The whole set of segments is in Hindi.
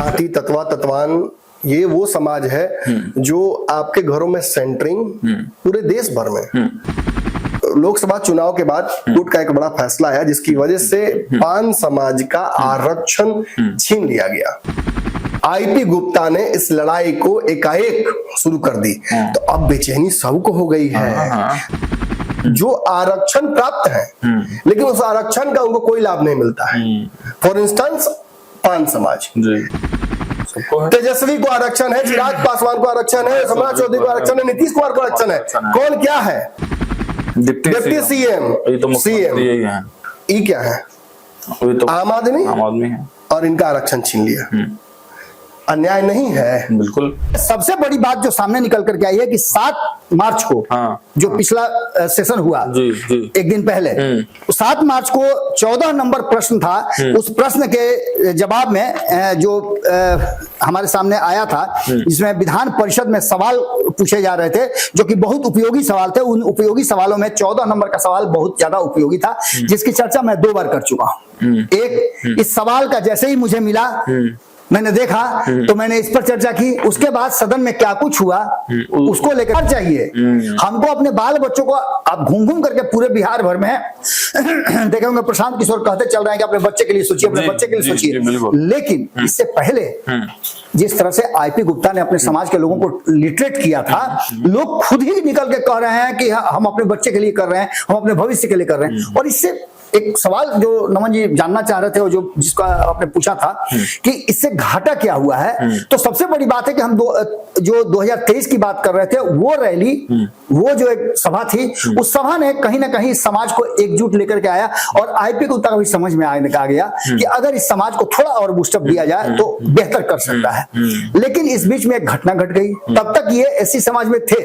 जाति तत्वा तत्वान ये वो समाज है जो आपके घरों में सेंटरिंग पूरे देश भर में। लोकसभा चुनाव के बाद कोर्ट का एक बड़ा फैसला है जिसकी वजह से पान समाज का आरक्षण छीन लिया गया। आईपी गुप्ता ने इस लड़ाई को एकाएक शुरू कर दी, तो अब बेचैनी सबको हो गई है। जो आरक्षण प्राप्त है लेकिन उस आरक्षण का उनको कोई लाभ नहीं मिलता है। फॉर इंस्टेंस पान समाज, तेजस्वी को आरक्षण है, चिराग पासवान को आरक्षण है, सम्राट चौधरी को आरक्षण है, नीतीश कुमार को आरक्षण है। कौन क्या है? डिप्टी सीएम, सीएम ई क्या है? आम आदमी है और इनका आरक्षण छीन लिया। अन्याय नहीं है? बिल्कुल। सबसे बड़ी बात जो सामने निकल करके आई है कि 7 मार्च को जो पिछला सेशन हुआ एक दिन पहले, 7 मार्च को 14 नंबर प्रश्न था। उस प्रश्न के जवाब में जो हमारे सामने आया था, जिसमें विधान परिषद में सवाल पूछे जा रहे थे जो कि बहुत उपयोगी सवाल थे। उन उपयोगी सवालों में 14 नंबर का सवाल बहुत ज्यादा उपयोगी था, जिसकी चर्चा मैं 2 बार कर चुका हूं। एक, इस सवाल का जैसे ही मुझे मिला, मैंने देखा तो मैंने इस पर चर्चा की। उसके बाद सदन में क्या कुछ हुआ उसको लेकर चाहिए हमको अपने बाल बच्चों को। आप घूम घूम करके पूरे बिहार भर में देखे होंगे, प्रशांत किशोर कहते चल रहे हैं कि अपने बच्चे के लिए सोचिए, अपने बच्चे के लिए सोचिए। लेकिन इससे पहले जिस तरह से आईपी गुप्ता ने अपने समाज के लोगों को लिटरेट किया था, लोग खुद ही निकल के कह रहे हैं कि हम अपने बच्चे के लिए कर रहे हैं, हम अपने भविष्य के लिए कर रहे हैं। और इससे एक सवाल जो नमन जी जानना चाह रहे थे, और जो जिसका आपने पूछा था कि इससे घाटा क्या हुआ है, तो सबसे बड़ी बात है कि हम जो 2023 की बात कर रहे थे, वो रैली, वो जो एक सभा थी, उस सभा ने कहीं ना कहीं समाज को एकजुट लेकर के आया। और आईपी को तक भी समझ में आने का गया कि अगर इस समाज को थोड़ा और बूस्टअप दिया जाए तो बेहतर कर सकता है। लेकिन इस बीच में एक घटना घट गई। तब तक ये एससी समाज में थे,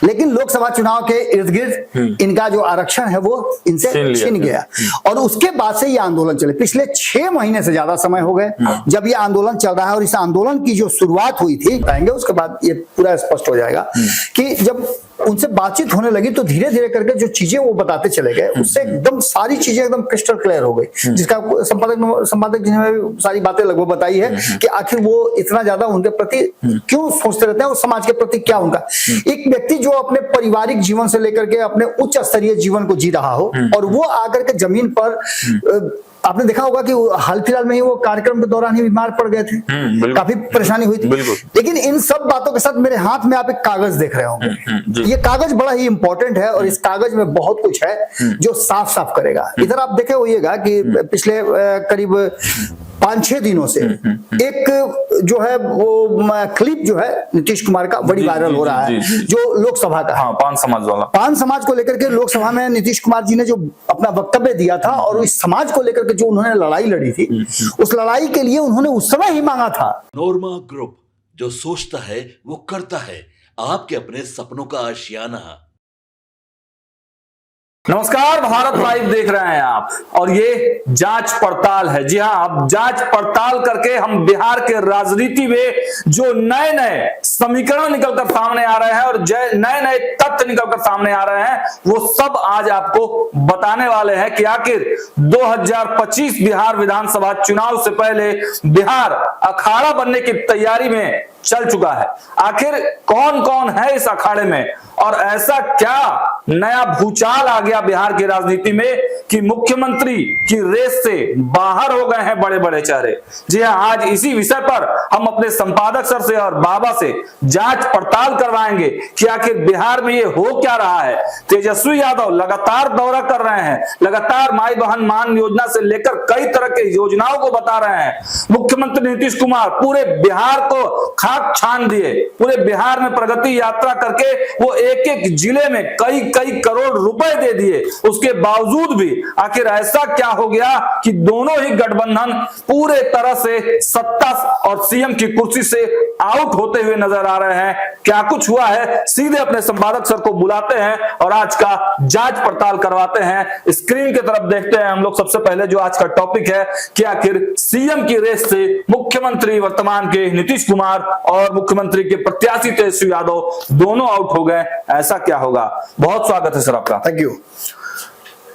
लेकिन लोकसभा चुनाव के इर्द गिर्द इनका जो आरक्षण है वो इनसे छीन गया। और उसके बाद से ये आंदोलन चले। पिछले 6 महीने से ज्यादा समय हो गए जब ये आंदोलन चल रहा है। और इस आंदोलन की जो शुरुआत हुई थी, बताएंगे उसके बाद ये पूरा स्पष्ट हो जाएगा कि जब उनसे बातचीत होने लगी तो धीरे धीरे करके जो चीजें वो बताते चले गए, उससे एकदम सारी चीजें एकदम क्रिस्टल क्लियर हो गई। जिसका संपादक जी ने सारी बातें लगभग बताई है कि आखिर वो इतना ज्यादा उनके प्रति क्यों सोचते रहते हैं और समाज के प्रति क्या उनका। एक व्यक्ति जो अपने पारिवारिक जीवन से लेकर के अपने उच्च स्तरीय जीवन को जी रहा हो, और वो आकर के जमीन पर, आपने देखा होगा कि हाल फिलहाल में ही वो कार्यक्रम के दौरान ही बीमार पड़ गए थे, काफी परेशानी हुई थी। लेकिन इन सब बातों के साथ मेरे हाथ में आप एक कागज देख रहे होंगे। ये कागज बड़ा ही इंपॉर्टेंट है और इस कागज में बहुत कुछ है जो साफ साफ करेगा। इधर आप देखे होइएगा कि पिछले करीब 5-6 दिनों से एक जो है वो क्लिप जो है नीतीश कुमार का बड़ी वायरल हो रहा है, जो लोकसभा का, पान समाज वाला, पान समाज को लेकर के लोकसभा में नीतीश कुमार जी ने जो अपना वक्तव्य दिया था और इस समाज को लेकर के जो उन्होंने लड़ाई लड़ी थी, उस लड़ाई के लिए उन्होंने उस समय ही मांगा था। नोरमा ग्रुप, जो सोचता है वो करता है, आपके अपने सपनों का आशियाना। नमस्कार, भारत लाइव देख रहे हैं आप, और ये जांच पड़ताल है। जी हाँ, अब जांच पड़ताल करके हम बिहार के राजनीति में जो नए नए समीकरण निकलकर सामने आ रहे हैं और नए नए तथ्य निकलकर सामने आ रहे हैं, वो सब आज आपको बताने वाले हैं कि आखिर 2025 बिहार विधानसभा चुनाव से पहले बिहार अखाड़ा बनने की तैयारी में चल चुका है। आखिर कौन कौन है इस अखाड़े में, और ऐसा क्या नया भूचाल आ गया बिहार की राजनीति में कि मुख्यमंत्री की रेस से बाहर हो गए हैं बड़े बड़े चेहरे। जी हाँ, आज इसी विषय पर हम अपने संपादक सर से और बाबा से जांच पड़ताल करवाएंगे कि आखिर बिहार में ये हो क्या रहा है। तेजस्वी यादव लगातार दौरा कर रहे हैं, लगातार माई बहन मान योजना से लेकर कई तरह के योजनाओं को बता रहे हैं। मुख्यमंत्री नीतीश कुमार पूरे बिहार को खाक छान दिए, पूरे बिहार में प्रगति यात्रा करके वो एक एक जिले में कई कई करोड़ रुपए दे दिए। उसके बावजूद भी आखिर ऐसा क्या हो गया कि दोनों ही गठबंधन पूरे तरह से सत्ता और सीएम की कुर्सी से आउट होते हुए नजर आ रहे हैं। क्या कुछ हुआ है, सीधे अपने संपादक सर को बुलाते हैं और आज का जांच पड़ताल करवाते हैं। स्क्रीन की तरफ देखते हैं हम लोग। सबसे पहले जो आज का टॉपिक है कि आखिर सीएम की रेस से मुख्यमंत्री वर्तमान के नीतीश कुमार और मुख्यमंत्री के प्रत्याशी तेजस्वी यादव दोनों आउट हो गए, ऐसा क्या होगा। बहुत स्वागत है सर आपका। Thank you.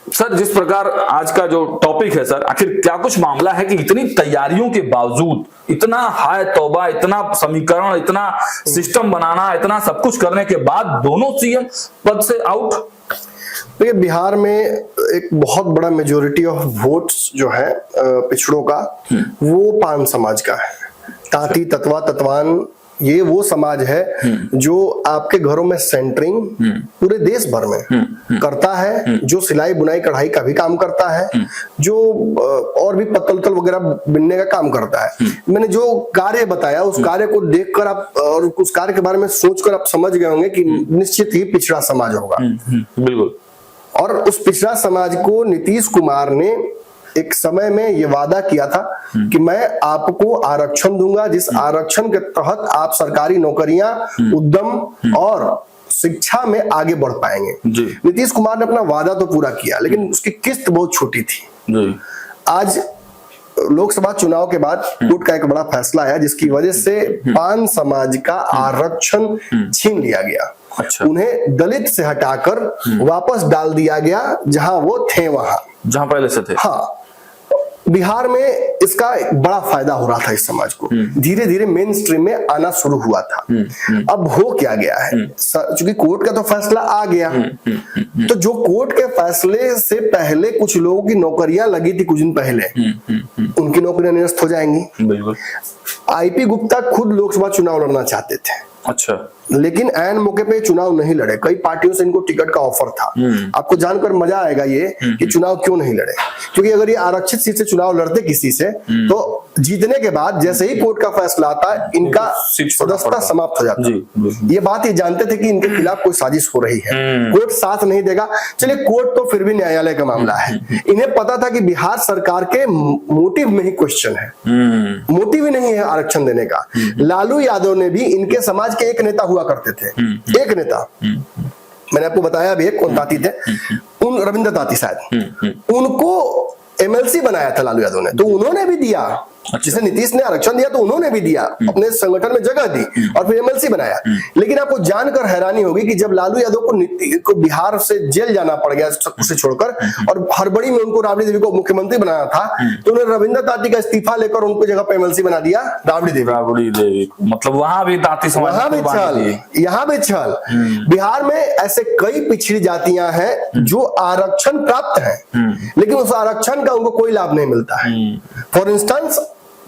सर जिस प्रकार आज का जो टॉपिक है सर, आखिर क्या कुछ मामला है कि इतनी तैयारियों के बावजूद, इतना हाय तौबा, इतना समीकरण, इतना सिस्टम बनाना, इतना सब कुछ करने के बाद दोनों सीएम पद से आउट? देखिए बिहार में एक बहुत बड़ा मेजोरिटी ऑफ वोट्स जो है पिछड़ों का, वो पान समाज का है। तांती ततवा तत्वान ये वो समाज है जो आपके घरों में सेंटरिंग पूरे देश भर में करता है, जो सिलाई बुनाई कढ़ाई का भी काम करता है, जो और भी पत्तल उत्तल वगैरह बिनने का काम करता है। मैंने जो कार्य बताया उस कार्य को देखकर आप और उस कार्य के बारे में सोचकर आप समझ गए होंगे कि निश्चित ही पिछड़ा समाज होगा। बिल्कुल। और उस पिछड़ा समाज को नीतीश कुमार ने एक समय में ये वादा किया था कि मैं आपको आरक्षण दूंगा, जिस आरक्षण के तहत आप सरकारी नौकरियां, उद्यम और शिक्षा में आगे बढ़ पाएंगे। नीतीश कुमार ने अपना वादा तो पूरा किया, लेकिन उसकी किस्त बहुत छोटी थी। आज लोकसभा चुनाव के बाद कोर्ट का एक बड़ा फैसला आया जिसकी वजह से पान समाज का आरक्षण छीन लिया गया। अच्छा। उन्हें दलित से हटाकर वापस डाल दिया गया जहां वो थे, वहां जहां पहले से थे। हाँ, बिहार में इसका बड़ा फायदा हो रहा था इस समाज को, धीरे धीरे मेन स्ट्रीम में आना शुरू हुआ था। अब हो क्या गया है, चूंकि कोर्ट का तो फैसला आ गया, तो जो कोर्ट के फैसले से पहले कुछ लोगों की नौकरियां लगी थी कुछ दिन पहले, उनकी नौकरियां निरस्त हो जाएंगी। बिल्कुल। आईपी गुप्ता खुद लोकसभा चुनाव लड़ना चाहते थे। अच्छा। लेकिन ऐन मौके पे चुनाव नहीं लड़े। कई पार्टियों से इनको टिकट का ऑफर था। आपको जानकर मजा आएगा ये कि चुनाव क्यों नहीं लड़े, क्योंकि अगर ये आरक्षित सीट से चुनाव लड़ते किसी से तो जीतने के बाद जैसे ही कोर्ट का फैसला आता इनका सदस्यता समाप्त हो जाता। ये बात ये जानते थे कि इनके खिलाफ कोई साजिश हो रही है, कोर्ट साथ नहीं देगा। चलिए कोर्ट तो फिर भी न्यायालय का मामला है। इन्हें पता था कि बिहार सरकार के मोटिव में ही क्वेश्चन है, मोटिव ही नहीं है आरक्षण देने का। लालू यादव ने भी इनके समाज के एक नेता हुआ करते थे, एक नेता, मैंने आपको बताया भी कौन ताती थे, उन रविंद्र ताती शायद, उनको एमएलसी बनाया था लालू यादव ने, तो उन्होंने भी दिया। जिसे नीतीश ने आरक्षण दिया तो उन्होंने भी दिया, अपने संगठन में जगह दी और फिर एमएलसी बनाया। लेकिन आपको जानकर हैरानी होगी कि जब लालू यादव को बिहार से जेल जाना पड़ गया सब कुछ छोड़कर, और हड़बड़ी में उनको राबड़ी देवी को मुख्यमंत्री बनाना था, तो उन्होंने रविंद्र ताती का इस्तीफा लेकर उनको जगह पे एमएलसी बना दिया राबड़ी देवी। मतलब वहां भी ताती समाज, वहां भी छल, यहाँ भी छल। बिहार में ऐसे कई पिछड़ी जातियां हैं जो आरक्षण प्राप्त है, लेकिन उस आरक्षण का उनको कोई लाभ नहीं मिलता है। फॉर इंस्टेंस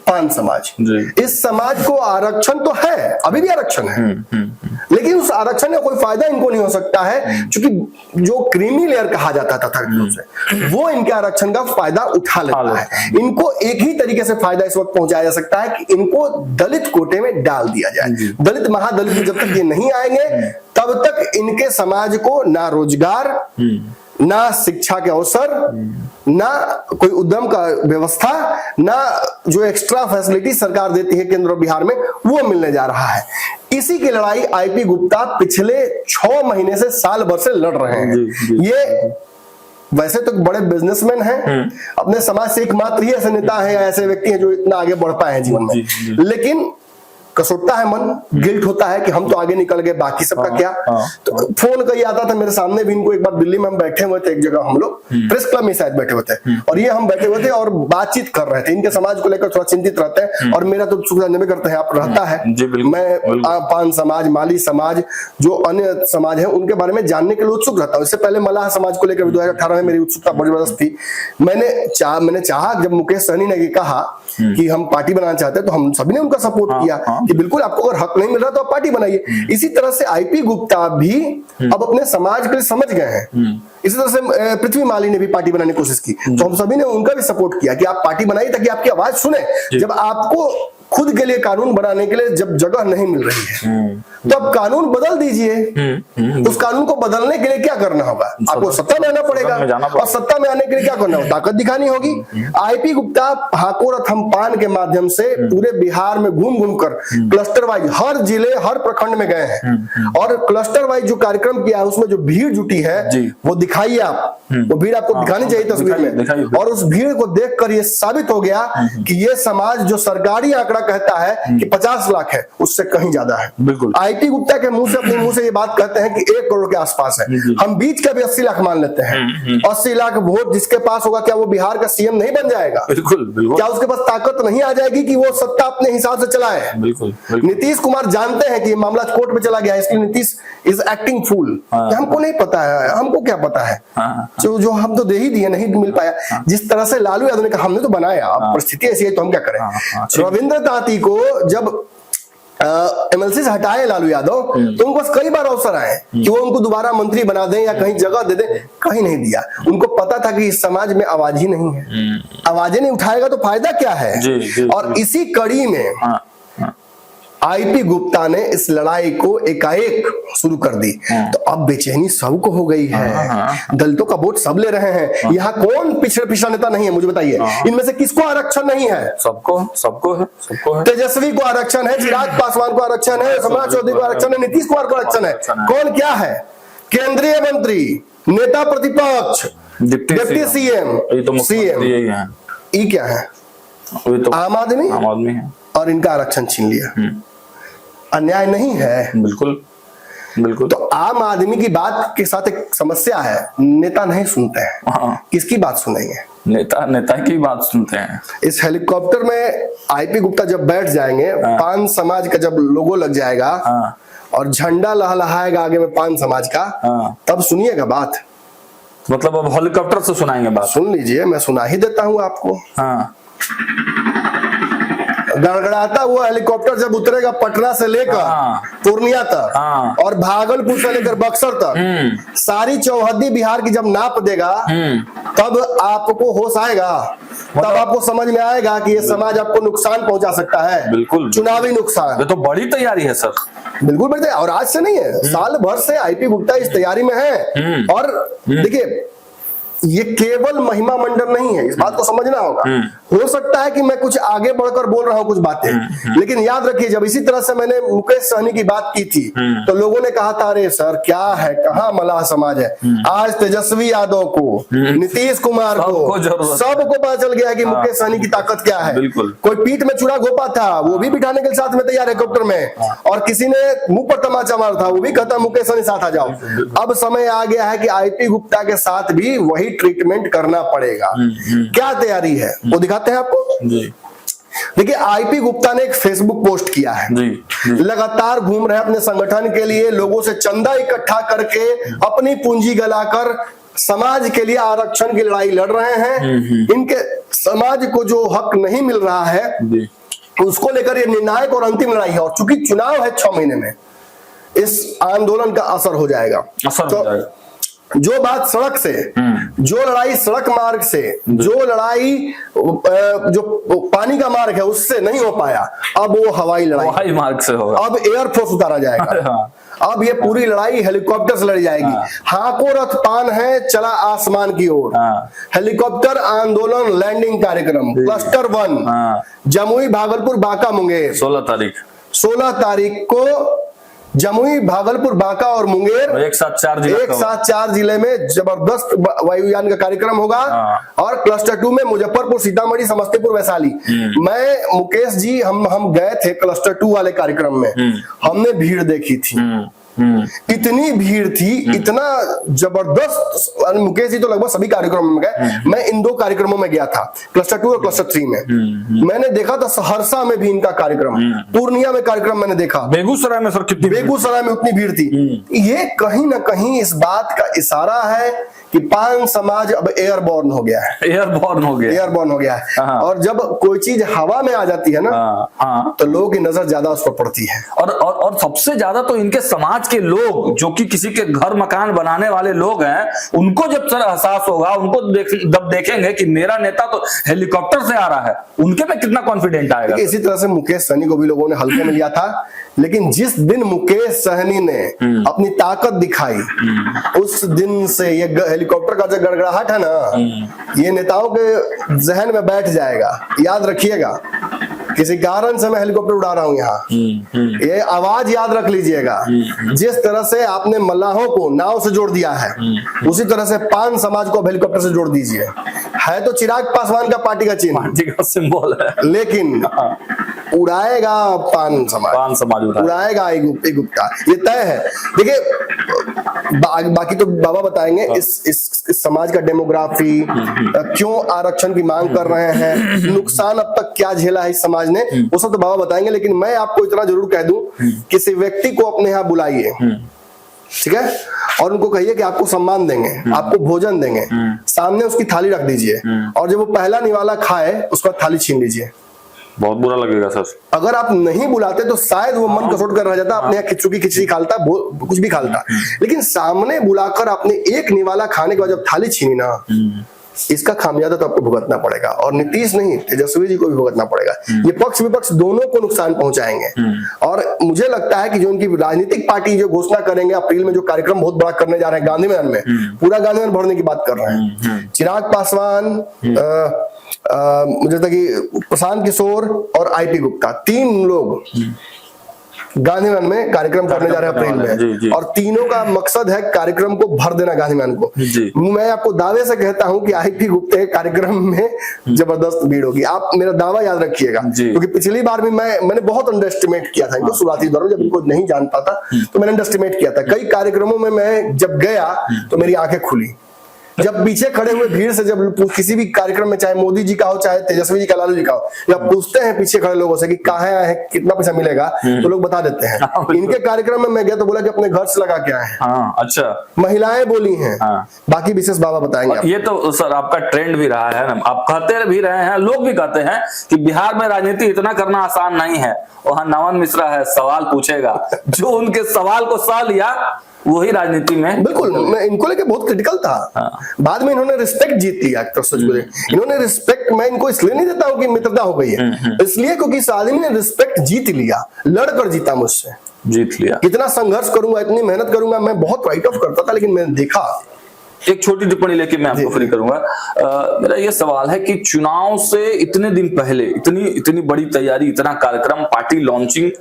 पान समाज, इस समाज को आरक्षण तो है, अभी भी आरक्षण है, लेकिन उस आरक्षण का कोई फायदा इनको नहीं हो सकता है, क्योंकि जो क्रीमी लेयर कहा जाता था से वो इनके आरक्षण का फायदा उठा लेता है। इनको एक ही तरीके से फायदा इस वक्त पहुंचाया जा सकता है कि इनको दलित कोटे में डाल दिया जाए। दलित महादलित जब तक ये नहीं आएंगे तब तक इनके समाज को ना रोजगार, ना शिक्षा के अवसर, ना कोई उद्यम का व्यवस्था, ना जो एक्स्ट्रा फैसिलिटी सरकार देती है केंद्र और बिहार में वो मिलने जा रहा है। इसी की लड़ाई आईपी गुप्ता पिछले 6 महीने से साल भर से लड़ रहे हैं। ये वैसे तो बड़े बिजनेसमैन हैं, अपने समाज से एकमात्र ही ऐसे नेता है, ऐसे व्यक्ति हैं जो इतना आगे बढ़ पाए हैं जीवन में, लेकिन कसोटता है मन, गिल्ट होता है कि हम तो आगे निकल गए, बाकी सबका क्या। तो फोन कहीं आता था मेरे सामने भी, इनको एक बार दिल्ली में हम बैठे हुए थे एक जगह, हम लोग प्रेस क्लब में शायद बैठे हुए थे, और ये हम बैठे हुए थे और बातचीत कर रहे थे। इनके समाज को लेकर थोड़ा चिंतित रहते हैं, और मेरा तो सुख जानने में करते हैं आप रहता है। मैं पान समाज, माली समाज, जो अन्य समाज है उनके बारे में जानने के लिए उत्सुक रहता हूँ। इससे पहले मलाह समाज को लेकर 2018 में मेरी उत्सुकता बड़ी जबरदस्त थी। मैंने चाहा, जब मुकेश सहनी ने कहा कि हम पार्टी बनाना चाहते हैं तो हम सभी ने उनका सपोर्ट किया कि बिल्कुल आपको अगर हक नहीं मिल रहा तो आप पार्टी बनाइए। इसी तरह से आईपी गुप्ता भी अब अपने समाज के लिए समझ गए हैं। इसी तरह से पृथ्वी माली ने भी पार्टी बनाने की कोशिश की, तो हम सभी ने उनका भी सपोर्ट किया कि आप पार्टी बनाइए ताकि आपकी आवाज सुने। जब आपको खुद के लिए कानून बनाने के लिए जब जगह नहीं मिल रही है तो आप कानून बदल दीजिए। उस कानून को बदलने के लिए क्या करना होगा, आपको सत्ता में आना पड़ेगा, और सत्ता में आने के लिए क्या करना होगा, ताकत दिखानी होगी। आईपी गुप्ता हाकोरथ हम पान के माध्यम से पूरे बिहार में घूम घूम कर क्लस्टर वाइज हर जिले, हर प्रखंड में गए हैं, और क्लस्टर वाइज जो कार्यक्रम किया है उसमें जो भीड़ जुटी है वो दिखाइए आप, वो भीड़ आपको दिखानी चाहिए तस्वीर में। और उस भीड़ को देखकर ये साबित हो गया कि ये समाज जो सरकारी आंकड़ा आंकड़ा कहता है कि 50 लाख है, उससे कहीं ज्यादा है। बिल्कुल। आईपी गुप्ता के मुंह से, अपने मुंह से ये बात कहते हैं कि 1 करोड़ के आसपास है। हम बीच का भी 80 लाख मान लेते हैं। 80 लाख वोट जिसके पास होगा, क्या वो बिहार का सीएम नहीं बन जाएगा? बिल्कुल बिल्कुल। क्या उसके पास ताकत नहीं आ जाएगी कि वो सत्ता अपने हिसाब से चलाए? बिल्कुल। नीतीश कुमार जानते हैं कि ये मामला कोर्ट में चला गया, इसलिए नीतीश इज एक्टिंग फूल। हमको नहीं पता है, हमको क्या पता है, जो हम तो दे ही दिए, नहीं मिल पाया। जिस तरह से लालू यादव ने कहा हमने तो बनाया, अब परिस्थिति ऐसी है तो हम क्या करें। रविंद्र ताती को जब एमएलसी से हटाए लालू यादव, तो उनको कई बार अवसर आए कि वो उनको दोबारा मंत्री बना दें या कहीं जगह दे दें, कहीं नहीं दिया। उनको पता था कि इस समाज में आवाज ही नहीं है, आवाजें नहीं उठाएगा तो फायदा क्या है। और इसी कड़ी में आईपी गुप्ता ने इस लड़ाई को एकाएक शुरू कर दी। तो अब बेचैनी सबको हो गई है, दलितों का वोट सब ले रहे हैं। यहाँ कौन पिछड़ा नेता नहीं है, मुझे बताइए। इनमें से किसको आरक्षण नहीं है? सबको है। तेजस्वी को आरक्षण है, चिराग पासवान को आरक्षण है, सम्राट चौधरी को आरक्षण है, नीतीश कुमार को आरक्षण है। कौन क्या है? केंद्रीय मंत्री, नेता प्रतिपक्ष, डिप्टी सीएम, ये क्या है? आम आदमी है और इनका आरक्षण छीन लिया। अन्याय नहीं है? बिल्कुल बिल्कुल। तो आम आदमी की बात के साथ एक समस्या है, नेता नहीं सुनते हैं। किसकी बात सुनेंगे? नेता की बात सुनते हैं। इस हेलीकॉप्टर में आईपी गुप्ता जब बैठ जाएंगे, पान समाज का जब लोगो लग जाएगा और झंडा लहलहाएगा आगे में पान समाज का, तब सुनिएगा बात। मतलब अब हेलीकॉप्टर से सुनाएंगे बात? सुन लीजिए, मैं सुना ही देता हूं आपको। गड़गड़ाता हुआ हेलीकॉप्टर जब उतरेगा पटना से लेकर पूर्णिया तक और भागलपुर से लेकर बक्सर तक, सारी चौहद्दी बिहार की जब नाप देगा, तब आपको होश आएगा, तब आपको समझ में आएगा कि ये समाज आपको नुकसान पहुंचा सकता है। बिल्कुल, चुनावी नुकसान। ये तो बड़ी तैयारी है सर। बिल्कुल बड़ी तैयारी, और आज से नहीं है, साल भर से आईपी गुप्ता इस तैयारी में है। और देखिए, ये केवल महिमा मंडन नहीं है, इस बात को समझना होगा। हो सकता है कि मैं कुछ आगे बढ़कर बोल रहा हूं कुछ बातें, लेकिन याद रखिए, जब इसी तरह से मैंने मुकेश सहनी की बात की थी, तो लोगों ने कहा था अरे सर क्या है, कहां मलाह समाज है। आज तेजस्वी यादव को, नीतीश कुमार को, सबको पता चल गया है कि मुकेश सहनी की ताकत क्या है। कोई पीठ में चूड़ा घोपा था, वो भी बिठाने के साथ में तैयार हेलीकॉप्टर में, और किसी ने मुंह पर तमाचा मारा था, वो भी कहता मुकेश सहनी साथ आ जाओ। अब समय आ गया है कि आईपी गुप्ता के साथ भी वही ट्रीटमेंट करना पड़ेगा। क्या तैयारी है वो दिखाते हैं आपको। देखिए, आईपी गुप्ता ने एक फेसबुक पोस्ट किया है, लगातार घूम रहे अपने संगठन के लिए, लोगों से चंदा इकट्ठा करके अपनी पूंजी गलाकर समाज के लिए आरक्षण की लड़ाई लड़ रहे हैं। इनके समाज को जो हक नहीं मिल रहा है उसको लेकर ये निर्णायक और अंतिम लड़ाई है। और चूंकि चुनाव है 6 महीने में, इस आंदोलन का असर हो जाएगा। जो बात सड़क से, जो लड़ाई सड़क मार्ग से, जो लड़ाई जो पानी का मार्ग है उससे नहीं हो पाया, अब वो हवाई लड़ाई मार्ग से होगा। अब एयरफोर्स उतारा जाएगा। अब ये पूरी लड़ाई हेलीकॉप्टर से लड़ी जाएगी। हाको रथ पान है, चला आसमान की ओर। हेलीकॉप्टर आंदोलन लैंडिंग कार्यक्रम क्लस्टर 1, जमुई भागलपुर बांका मुंगेर, 16 तारीख को जमुई, भागलपुर, बांका और मुंगेर एक साथ 4 जिले में जबरदस्त वायुयान का कार्यक्रम होगा। और क्लस्टर 2 में मुजफ्फरपुर, सीतामढ़ी, समस्तीपुर, वैशाली। मैं, मुकेश जी, हम गए थे क्लस्टर 2 वाले कार्यक्रम में, हमने भीड़ देखी थी। इतनी भीड़ थी, इतना जबरदस्त। मुकेश जी तो लगभग सभी कार्यक्रमों में गए, मैं इन 2 कार्यक्रमों में गया था, क्लस्टर 2 और क्लस्टर 3 में। मैंने देखा था सहरसा में भी इनका कार्यक्रम, पूर्णिया में कार्यक्रम मैंने देखा, बेगूसराय में सर कितनी, बेगूसराय में उतनी भीड़ थी। ये कहीं ना कहीं इस बात का इशारा है कि पान समाज अब एयरबॉर्न हो गया है। एयरबॉर्न हो गया है। और जब कोई चीज हवा में आ जाती है ना, तो लोगों की नजर ज्यादा उस पर पड़ती है। और सबसे ज्यादा तो इनके समाज के लोग, जो कि किसी के घर मकान बनाने वाले लोग हैं, उनको जब सर एहसास होगा, उनको जब देखेंगे कि मेरा नेता तो हेलीकॉप्टर से आ रहा है, उनके पे कितना कॉन्फिडेंट आएगा। इसी तरह से मुकेश सहनी को भी लोगों ने हल्के में लिया था, लेकिन जिस दिन मुकेश सहनी ने अपनी ताकत दिखाई, उस दिन से ये हेलीकॉप्टर का जो गड़गड़ाहट है ना, ये नेताओं के जहन में बैठ जाएगा। याद रखिएगा, किसी कारण से मैं हेलीकॉप्टर उड़ा रहा हूं यहाँ, ये आवाज याद रख लीजिएगा। जिस तरह से आपने मल्लाहों को नाव से जोड़ दिया है, उसी तरह से पान समाज को हेलीकॉप्टर से जोड़ दीजिए। है तो चिराग पासवान का पार्टी का चिन्ह, सिंबल है, लेकिन उड़ाएगा पान समाज उड़ाएगा ए गुप्ता, ये तय है। देखिए बाकी तो बाबा बताएंगे इस समाज का डेमोग्राफी, क्यों आरक्षण की मांग कर रहे हैं, नुकसान अब तक क्या झेला है इस समाज ने, वो सब तो बाबा बताएंगे। लेकिन मैं आपको इतना जरूर कह दूं, किसी व्यक्ति को अपने यहाँ बुलाइए, ठीक है, और उनको कहिए कि आपको सम्मान देंगे, आपको भोजन देंगे, सामने उसकी थाली रख दीजिए, और जब वो पहला निवाला खाए उसका थाली छीन लीजिए। बहुत बुरा लगेगा सर। अगर आप नहीं बुलाते तो शायद वो मन कसोट कर रह जाता, अपने यहाँ खिचड़ी खिचड़ी खालता, कुछ भी खालता, लेकिन सामने बुलाकर आपने एक निवाला खाने के बाद जब थाली छीनी ना, इसका खामियाजा तो आपको भुगतना पड़ेगा, और नीतीश नहीं तेजस्वी जी को भी भुगतना पड़ेगा। ये पक्ष विपक्ष दोनों को नुकसान पहुंचाएंगे। और मुझे लगता है कि जो उनकी राजनीतिक पार्टी जो घोषणा करेंगे अप्रैल में, जो कार्यक्रम बहुत बड़ा करने जा रहे हैं गांधी मैदान में, पूरा गांधी मैदान भरने की बात कर रहे हैं। चिराग पासवान, मुझे लगता है कि प्रशांत किशोर और आईपी गुप्ता, 3 लोग गांधी मैदान में कार्यक्रम करने जा रहे हैं अप्रैल में, और तीनों का मकसद है कार्यक्रम को भर देना गांधी मैदान को। मैं आपको दावे से कहता हूं कि आईपी गुप्ता के कार्यक्रम में जबरदस्त भीड़ होगी, आप मेरा दावा याद रखिएगा, क्योंकि पिछली बार भी मैंने बहुत अंडर एस्टिमेट किया था इनको शुरुआती दौर में, जब इनको नहीं जानता था तो मैंने अंडर एस्टिमेट किया था। कई कार्यक्रमों में मैं जब गया तो मेरी आंखें खुली, जब पीछे खड़े हुए भीड़ से जब किसी भी कार्यक्रम में, चाहे मोदी जी का हो, चाहे तेजस्वी जी का, लालू जी का हो, जब पूछते हैं पीछे खड़े लोगों से कि कहाँ आए हैं, कितना पैसा मिलेगा, तो लोग बता देते हैं। इनके कार्यक्रम में मैं गया तो बोला कि अपने घर से लगा के आए हैं। अच्छा, महिलाएं बोली हैं। बाकी विशेष बाबा बताएंगे। ये तो सर आपका ट्रेंड भी रहा है ना, आप कहते भी रहे हैं, लोग भी कहते हैं कि बिहार में राजनीति इतना करना आसान नहीं है। वहां नवन मिश्रा है, सवाल पूछेगा, जो उनके सवाल को सह लिया वही राजनीति में। बिल्कुल, मैं इनको लेके बहुत क्रिटिकल था। बाद में इन्होंने रिस्पेक्ट जीत लिया। इन्होंने रिस्पेक्ट, मैं इनको इसलिए नहीं देता हूँ कि मित्रता हो गई है, इसलिए क्योंकि इस आदमी ने रिस्पेक्ट जीत लिया, लड़कर जीता, मुझसे जीत लिया। कितना संघर्ष करूंगा, इतनी मेहनत करूंगा, मैं बहुत राइट ऑफ करता था, लेकिन मैंने देखा। एक छोटी टिप्पणी लेके मैं आपको फ्री करूंगा। मेरा ये सवाल है कि चुनाव से इतने दिन पहले इतनी बड़ी तैयारी, इतना कार्यक्रम, पार्टी लॉन्चिंग,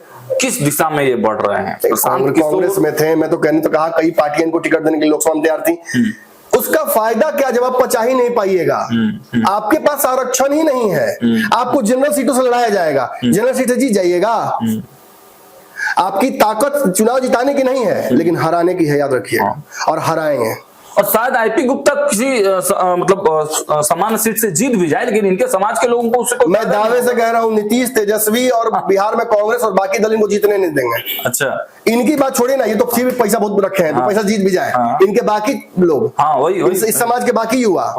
किस दिशा में ये बढ़ रहे हैं? कांग्रेस में थे, मैं तो कहने तो कहा कई पार्टियां इनको टिकट देने के लिए लोकसभा में तैयार थी। उसका फायदा क्या जब आप पचा ही नहीं पाइएगा? आपके पास आरक्षण ही नहीं है, आपको जनरल सीटों से लड़ाया जाएगा, जनरल सीटें जीत जाइएगा। आपकी ताकत चुनाव जिताने की नहीं है, लेकिन हराने की है, याद रखिएगा, और हराएंगे। और शायद आईपी गुप्ता किसी मतलब समान सीट से जीत भी जाए, लेकिन इनके समाज के लोगों को उसको, मैं दावे से कह रहा हूं, नीतीश, तेजस्वी और बिहार में कांग्रेस और बाकी दल इनको जीतने नहीं देंगे। अच्छा, इनकी बात छोड़िए ना, ये तो फिर पैसा बहुत रखे हैं, तो पैसा जीत भी जाए। इनके बाकी लोग, इस समाज के बाकी युवा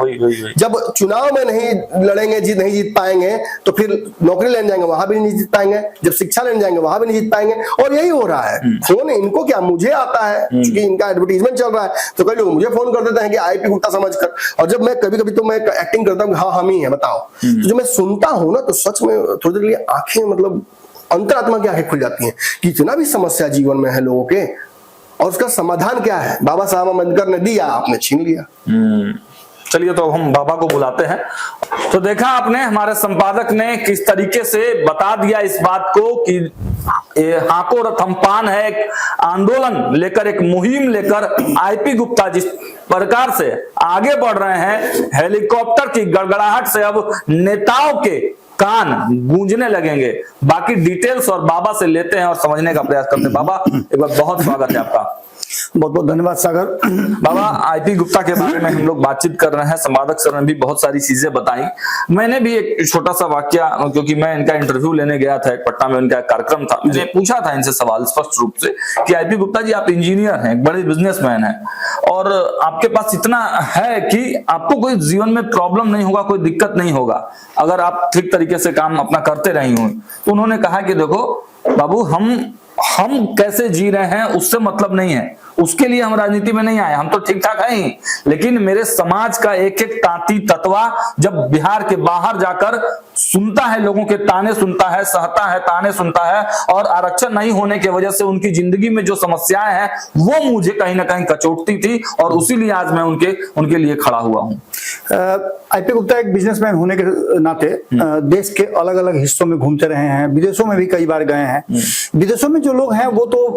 जब चुनाव में नहीं लड़ेंगे, नहीं जीत पाएंगे, तो फिर नौकरी लेने जाएंगे, वहां भी नहीं जीत पाएंगे, जब शिक्षा लेने जाएंगे वहां भी नहीं जीत पाएंगे। और यही हो रहा है। फोन इनको क्या, मुझे आता है, क्योंकि इनका एडवर्टीजमेंट चल रहा है, तो कई लोग मुझे फोन कर देते हैं कि आईपी गुप्ता समझकर। और जब मैं कभी-कभी तो मैं एक्टिंग करता हूँ, हाँ हम ही है, बताओ। तो जब मैं सुनता हूँ ना, तो सच में थोड़ी देर लिए आंखें, मतलब अंतरात्मा की आंखें खुल जाती हैं कि इतना भी समस्या जीवन में है लोगों के, और उसका समाधान क्या है? बाबा साहब अम्बेडकर ने दिया, आपने छीन लिया। चलिए, तो हम बाबा को बुलाते हैं। तो देखा आपने, हमारे संपादक ने किस तरीके से बता दिया इस बात को कि हाको रथम पान है, एक आंदोलन लेकर, एक मुहिम लेकर आईपी गुप्ता जिस प्रकार से आगे बढ़ रहे हैं, हेलीकॉप्टर की गड़गड़ाहट से अब नेताओं के कान गूंजने लगेंगे। बाकी डिटेल्स और बाबा से लेते हैं और समझने का प्रयास करते हैं। बाबा, एक बार बहुत स्वागत है आपका। बहुत बहुत धन्यवाद सागर। बाबा, आईपी गुप्ता के बारे में हम लोग बातचीत कर रहे हैं, संपादक सर ने भी बहुत सारी चीजें बताई। मैंने भी एक छोटा सा वाक्य, क्योंकि मैं इनका इंटरव्यू लेने गया था, एक पटना में उनका कार्यक्रम था, मैंने पूछा था इनसे सवाल स्पष्ट रूप से कि आईपी गुप्ता जी, आप इंजीनियर हैं, एक बड़े बिजनेसमैन हैं, और आपके पास इतना है कि आपको कोई जीवन में प्रॉब्लम नहीं होगा, कोई दिक्कत नहीं होगा, अगर आप ठीक तरीके से काम अपना करते रही हो। तो उन्होंने कहा कि देखो बाबू, हम कैसे जी रहे हैं उससे मतलब नहीं है, उसके लिए हम राजनीति में नहीं आए, हम तो ठीक ठाक हैं, लेकिन मेरे समाज का एक एक तांती तत्वा जब बिहार के बाहर जाकर सुनता है, लोगों के ताने सुनता है, सहता है, ताने सुनता है, और आरक्षण नहीं होने की वजह से उनकी जिंदगी में जो समस्याएं हैं वो मुझे कहीं ना कहीं कचोटती थी, और उसीलिए आज मैं उनके लिए खड़ा हुआ हूँ। आईपी गुप्ता एक बिजनेसमैन होने के नाते देश के अलग अलग हिस्सों में घूमते रहे हैं, विदेशों में भी कई बार गए हैं। विदेशों में जो लोग हैं वो तो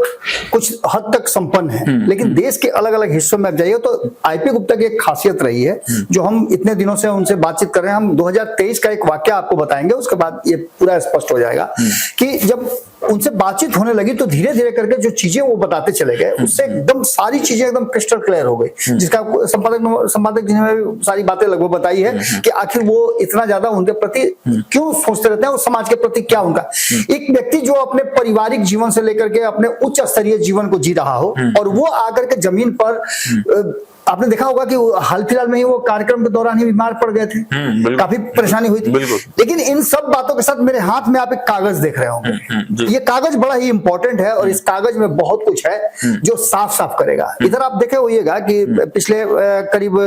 कुछ हद तक संपन्न हैं, लेकिन देश के अलग अलग हिस्सों में आप जाइए तो आईपी गुप्ता की एक खासियत रही है, जो हम इतने दिनों से उनसे बातचीत कर रहे हैं। हम 2023 का एक वाक्य आपको बताएंगे, उसके बाद ये पूरा स्पष्ट हो जाएगा कि जब उनसे बातचीत होने लगी तो धीरे धीरे करके जो चीजें वो बताते चले गए, उससे एकदम सारी चीजें एकदम क्रिस्टल क्लियर हो गई, जिसका संपादक जी ने सारी बातें लगभग बताई है कि आखिर वो इतना ज्यादा उनके प्रति क्यों सोचते रहते हैं और समाज के प्रति क्या उनका। एक व्यक्ति जो अपने पारिवारिक जीवन से लेकर के अपने उच्च स्तरीय जीवन को जी रहा हो और वो आकर के जमीन पर, आपने देखा होगा कि हाल फिलहाल में ही वो कार्यक्रम के दौरान ही बीमार पड़ गए थे, काफी परेशानी हुई थी। लेकिन इन सब बातों के साथ मेरे हाथ में आप एक कागज देख रहे होंगे, ये कागज बड़ा ही इंपॉर्टेंट है और इस कागज में बहुत कुछ है जो साफ साफ करेगा। इधर आप देखे होइएगा कि पिछले करीब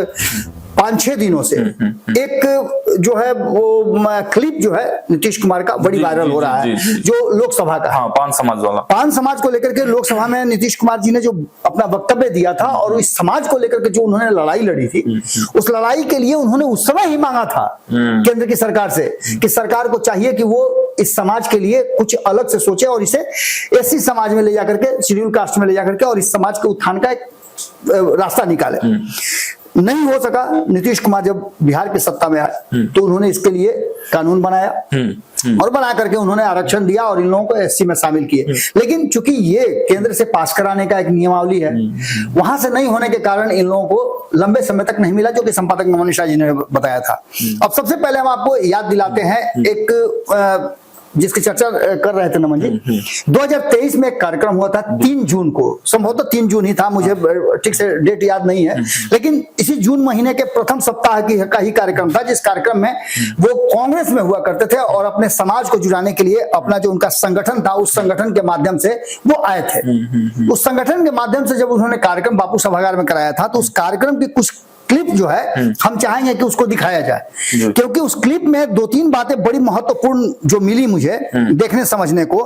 5-6 दिनों से एक जो है वो क्लिप जो है नीतीश कुमार का बड़ी वायरल हो रहा है, जो लोकसभा का, हाँ, पान समाज वाला, पान समाज को लेकर के लोकसभा में नीतीश कुमार जी ने जो अपना वक्तव्य दिया था और इस समाज को लेकर के जो उन्होंने लड़ाई लड़ी थी, उस लड़ाई के लिए उन्होंने उस समय ही मांगा था केंद्र की सरकार से कि सरकार को चाहिए कि वो इस समाज के लिए कुछ अलग से सोचे और इसे एससी समाज में ले जाकर के, शेड्यूल कास्ट में ले जाकर के और इस समाज के उत्थान का एक रास्ता निकाले। नहीं हो सका। नीतीश कुमार जब बिहार की सत्ता में आए तो उन्होंने इसके लिए कानून बनाया और बना करके उन्होंने आरक्षण दिया और इन लोगों को एससी में शामिल किए। लेकिन चूंकि ये केंद्र से पास कराने का एक नियमावली है, वहां से नहीं होने के कारण इन लोगों को लंबे समय तक नहीं मिला, जो कि संपादक नमन शाह जी ने बताया था। अब सबसे पहले हम आपको याद दिलाते हैं एक जिसकी चर्चा कर रहे थे नमन जी, 2023 में एक कार्यक्रम हुआ था 3 जून को, संभवतः 3 जून ही था, मुझे ठीक से डेट याद नहीं है, लेकिन इसी जून महीने के प्रथम सप्ताह का ही कार्यक्रम था, जिस कार्यक्रम में वो कांग्रेस में हुआ करते थे और अपने समाज को जुड़ाने के लिए अपना जो उनका संगठन था, उस संगठन के माध्यम से वो आए थे। उस संगठन के माध्यम से जब उन्होंने कार्यक्रम बापू सभागार में कराया था, तो उस कार्यक्रम की कुछ क्लिप जो है हम चाहेंगे कि उसको दिखाया जाए, क्योंकि उस क्लिप में 2-3 बातें बड़ी महत्वपूर्ण जो मिली मुझे देखने समझने को,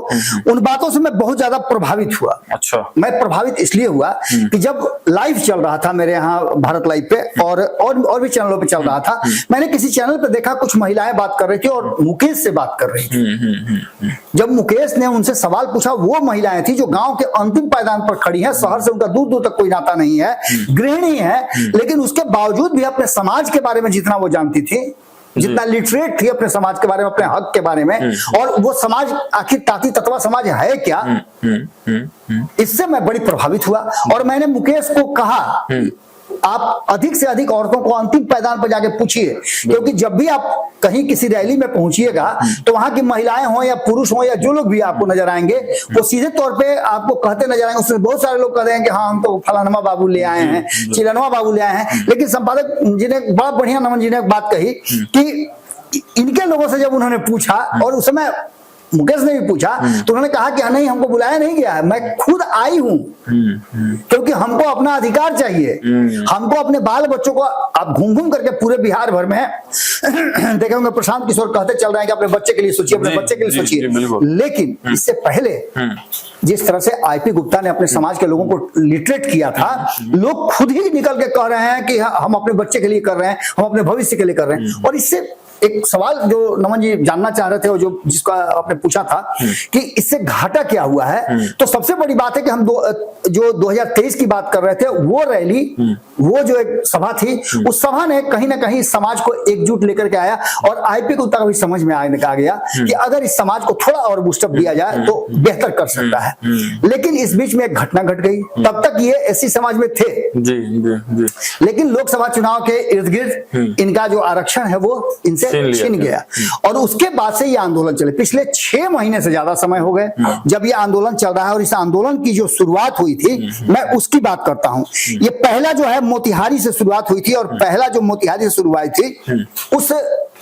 उन बातों से मैं बहुत ज्यादा प्रभावित हुआ। अच्छा, मैं प्रभावित इसलिए हुआ कि जब लाइव चल रहा था मेरे यहाँ भारत लाइव पे और भी चैनलों पे चल रहा था, मैंने किसी चैनल पे देखा कुछ महिलाएं बात कर रही थी और मुकेश से बात कर रही थी। जब मुकेश ने उनसे सवाल पूछा, वो महिलाएं थी जो गांव के अंतिम पायदान पर खड़ी है, शहर से उनका दूर दूर तक कोई नाता नहीं है, गृहिणी है, लेकिन उसके बावजूद भी अपने समाज के बारे में जितना वो जानती थी, जितना लिटरेट थी अपने समाज के बारे में, अपने हक के बारे में, और वो समाज आखिर ताती तत्वा समाज है क्या, इससे मैं बड़ी प्रभावित हुआ। और मैंने मुकेश को कहा आप अधिक से अधिक औरतों को अंतिम पायदान पर जाके पूछिए, क्योंकि जब भी आप कहीं किसी रैली में पहुंचिएगा तो वहां की महिलाएं हो या पुरुष हो या जो लोग भी आपको नजर आएंगे, वो सीधे तौर पे आपको कहते नजर आएंगे। उसमें बहुत सारे लोग कहते हैं कि हाँ हम तो फलानमा बाबू ले आए हैं, चिलनवा बाबू ले आए हैं, लेकिन संपादक जी ने बड़ा बढ़िया, नमन जी ने एक बात कही कि इनके लोगों से जब उन्होंने पूछा, और उस समय मुकेश ने भी पूछा, तो उन्होंने कहा कि नहीं, हमको बुलाया नहीं गया है, मैं खुद आई हूं, क्योंकि हमको अपना अधिकार चाहिए, हमको अपने बाल बच्चों को, आप घूम घूम करके पूरे बिहार भर में देखे होंगे प्रशांत किशोर कहते चल रहे हैं कि अपने बच्चे के लिए सोचिए, अपने बच्चे के लिए सोचिए। लेकिन इससे पहले जिस तरह से आईपी गुप्ता ने अपने समाज के लोगों को लिटरेट किया था, लोग खुद ही निकल के कह रहे हैं कि हम अपने बच्चे के लिए कर रहे हैं, हम अपने भविष्य के लिए कर रहे हैं। और इससे एक सवाल जो नमन जी जानना चाह रहे थे और जो जिसका आपने पूछा था कि इससे घाटा क्या हुआ है, तो सबसे बड़ी बात है कि हम जो 2023 की बात कर रहे थे, वो रैली, वो जो एक सभा थी, उस सभा ने कहीं ना कहीं समाज को एकजुट लेकर के आया और आईपी को तक भी समझ में आने का गया कि अगर इस समाज को थोड़ा और बूस्टअप दिया जाए तो बेहतर कर सकता है। लेकिन इस बीच में एक घटना घट गई। तब तक ये एससी समाज में थे, लेकिन लोकसभा चुनाव के इर्द गिर्द इनका जो आरक्षण है वो इनसे छीन गया, और उसके बाद से ये आंदोलन चले। पिछले 6 महीने से ज्यादा समय हो गए जब ये आंदोलन चल रहा है, और इस आंदोलन की जो शुरुआत हुई थी, मैं उसकी बात करता हूं। ये पहला जो है मोतिहारी से शुरुआत हुई थी, और पहला जो मोतिहारी से शुरुआत थी उस